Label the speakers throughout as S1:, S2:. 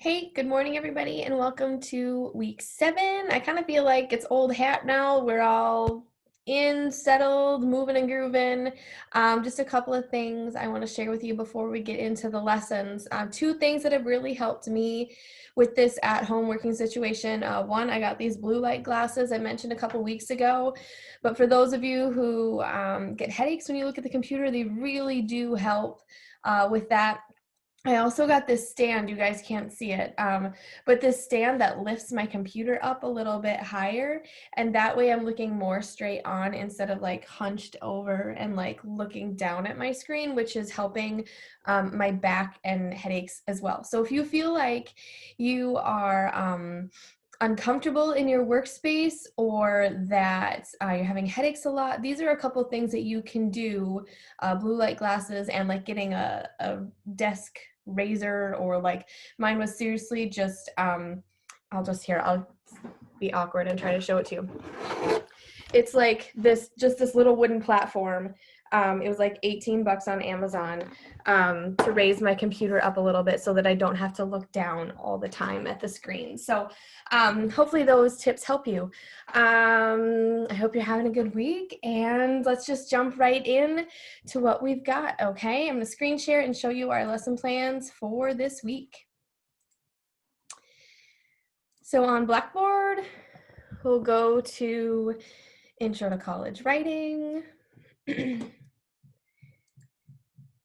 S1: Hey, good morning, everybody, and welcome to week 7. I kind of feel like it's old hat now. We're all in, settled, moving and grooving. Just a couple of things I want to share with you before we get into the lessons. Two things that have really helped me with this at-home working situation. One, I got these blue light glasses I mentioned a couple weeks ago, but for those of you who get headaches when you look at the computer, they really do help with that. I also got this stand, you guys can't see it, but this stand that lifts my computer up a little bit higher, and that way I'm looking more straight on instead of like hunched over and like looking down at my screen, which is helping my back and headaches as well. So if you feel like you are uncomfortable in your workspace or that you're having headaches a lot, these are a couple things that you can do, blue light glasses and like getting a desk razor, or like mine was seriously just I'll be awkward and try to show it to you. It's like this little wooden platform. It was like $18 on Amazon to raise my computer up a little bit so that I don't have to look down all the time at the screen. So hopefully those tips help you. I hope you're having a good week, and let's just jump right in to what we've got, okay? I'm going to screen share and show you our lesson plans for this week. So on Blackboard, we'll go to Intro to College Writing,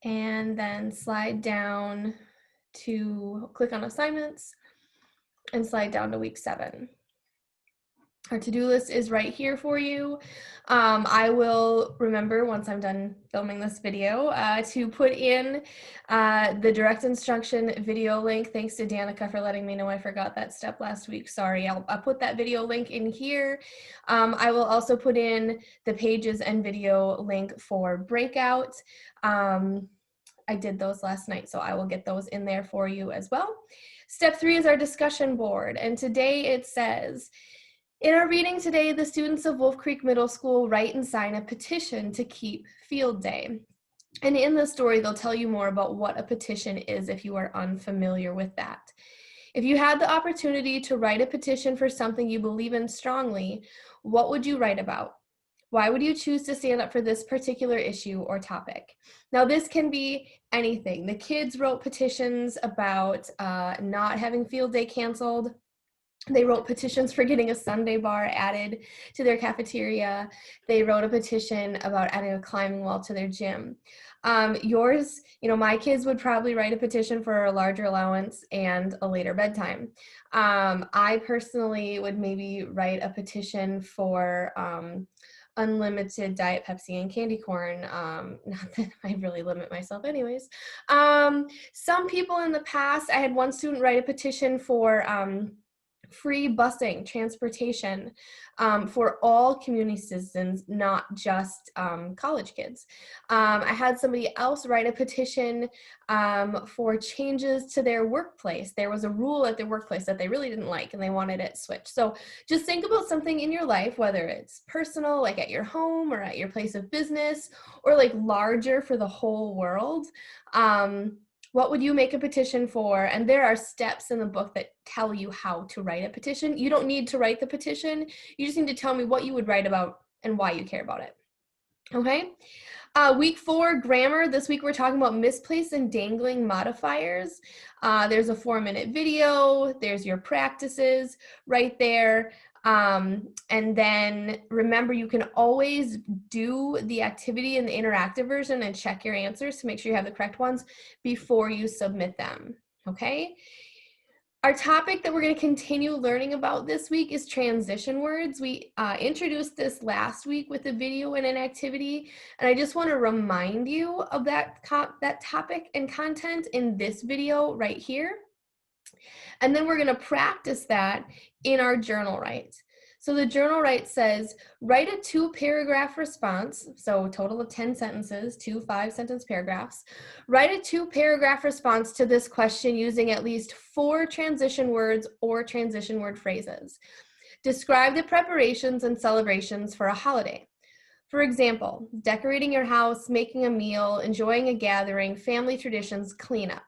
S1: and then slide down to click on assignments and slide down to week 7. Our to-do list is right here for you. I will remember once I'm done filming this video to put in the direct instruction video link. Thanks to Danica for letting me know I forgot that step last week. Sorry, I'll put that video link in here. I will also put in the pages and video link for breakout. I did those last night, so I will get those in there for you as well. Step 3 is our discussion board, and today it says, in our reading today, the students of Wolf Creek Middle School write and sign a petition to keep field day. And in the story, they'll tell you more about what a petition is if you are unfamiliar with that. If you had the opportunity to write a petition for something you believe in strongly, what would you write about? Why would you choose to stand up for this particular issue or topic? Now, this can be anything. The kids wrote petitions about not having field day canceled. They wrote petitions for getting a Sunday bar added to their cafeteria. They wrote a petition about adding a climbing wall to their gym. Yours, my kids would probably write a petition for a larger allowance and a later bedtime. I personally would maybe write a petition for unlimited Diet Pepsi and candy corn. Not that I really limit myself anyways. Some people in the past, I had one student write a petition for free busing, transportation for all community citizens, not just college kids. I had somebody else write a petition for changes to their workplace. There was a rule at their workplace that they really didn't like and they wanted it switched. So just think about something in your life, whether it's personal, like at your home or at your place of business, or like larger for the whole world. What would you make a petition for? And there are steps in the book that tell you how to write a petition. You don't need to write the petition. You just need to tell me what you would write about and why you care about it. Okay? Week 4, grammar. This week we're talking about misplaced and dangling modifiers. There's a 4-minute video. There's your practices right there. And then remember, you can always do the activity in the interactive version and check your answers to make sure you have the correct ones before you submit them, okay? Our topic that we're going to continue learning about this week is transition words. We introduced this last week with a video and an activity, and I just want to remind you of that topic and content in this video right here. And then we're going to practice that in our journal write. So the journal write says, write a 2-paragraph response, so a total of 10 sentences, 2 5-sentence paragraphs. Write a 2-paragraph response to this question using at least 4 transition words or transition word phrases. Describe the preparations and celebrations for a holiday. For example, decorating your house, making a meal, enjoying a gathering, family traditions, cleanup.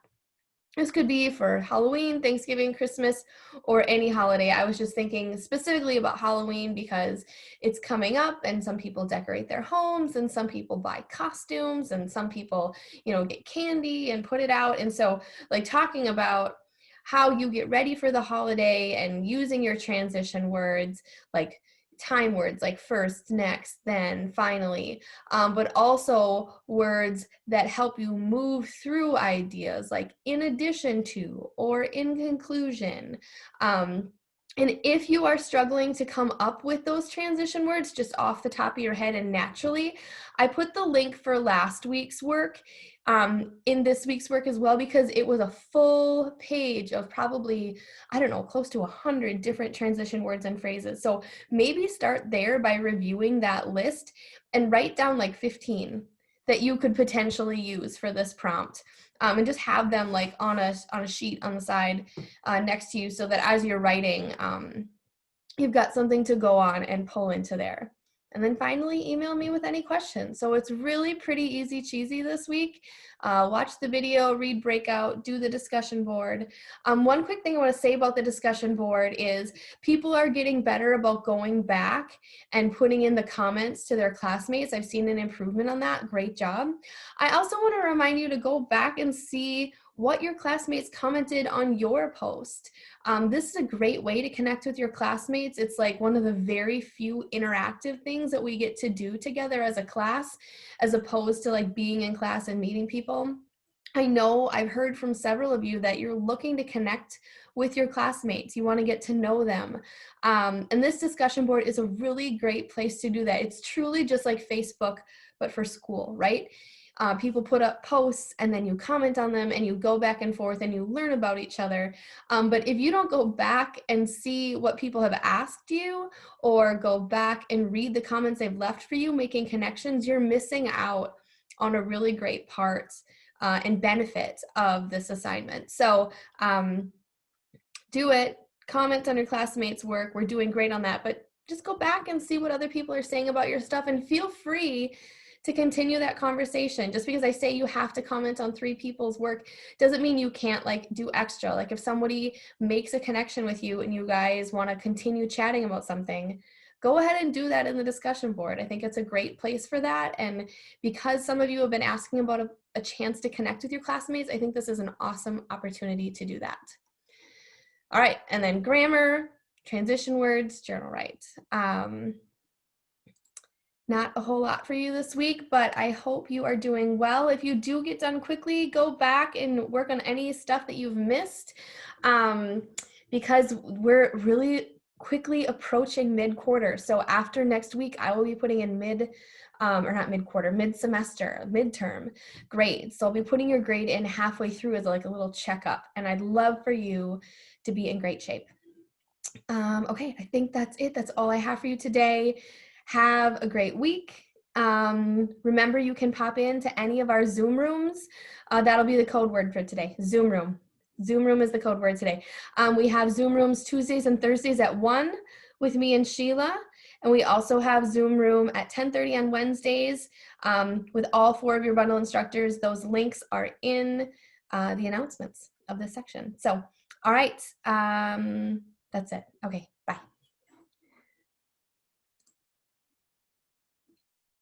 S1: This could be for Halloween, Thanksgiving, Christmas, or any holiday. I was just thinking specifically about Halloween because it's coming up and some people decorate their homes and some people buy costumes and some people, get candy and put it out. And so like talking about how you get ready for the holiday and using your transition words, like time words like first, next, then, finally, but also words that help you move through ideas like in addition to or in conclusion. And if you are struggling to come up with those transition words just off the top of your head and naturally, I put the link for last week's work in this week's work as well, because it was a full page of probably, I don't know, close to 100 different transition words and phrases. So maybe start there by reviewing that list and write down like 15 that you could potentially use for this prompt. And just have them like on a sheet on the side next to you so that as you're writing, you've got something to go on and pull into there. And then finally, email me with any questions. So it's really pretty easy cheesy this week. Watch the video, read breakout, do the discussion board. One quick thing I want to say about the discussion board is people are getting better about going back and putting in the comments to their classmates. I've seen an improvement on that. Great job. I also want to remind you to go back and see what your classmates commented on your post. This is a great way to connect with your classmates. It's like one of the very few interactive things that we get to do together as a class, as opposed to like being in class and meeting people. I know I've heard from several of you that you're looking to connect with your classmates. You want to get to know them. And this discussion board is a really great place to do that. It's truly just like Facebook, but for school, right? People put up posts and then you comment on them and you go back and forth and you learn about each other. But if you don't go back and see what people have asked you or go back and read the comments they've left for you, making connections, you're missing out on a really great part and benefit of this assignment. So do it, comment on your classmates' work. We're doing great on that, but just go back and see what other people are saying about your stuff and feel free to continue that conversation. Just because I say you have to comment on 3 people's work doesn't mean you can't like do extra. Like if somebody makes a connection with you and you guys want to continue chatting about something, go ahead and do that in the discussion board. I think it's a great place for that. And because some of you have been asking about a chance to connect with your classmates, I think this is an awesome opportunity to do that. All right, and then grammar, transition words, journal write. Not a whole lot for you this week, but I hope you are doing well. If you do get done quickly, go back and work on any stuff that you've missed, because we're really quickly approaching mid-quarter. So after next week, I will be putting in mid-semester, midterm grades. So I'll be putting your grade in halfway through as like a little checkup, and I'd love for you to be in great shape. Okay, I think that's it. That's all I have for you today. Have a great week. Remember, you can pop into any of our Zoom rooms. That'll be the code word for today, Zoom room. Zoom room is the code word today. We have Zoom rooms Tuesdays and Thursdays at 1 with me and Sheila. And we also have Zoom room at 10:30 on Wednesdays with all 4 of your bundle instructors. Those links are in the announcements of this section. So, all right, that's it. Okay.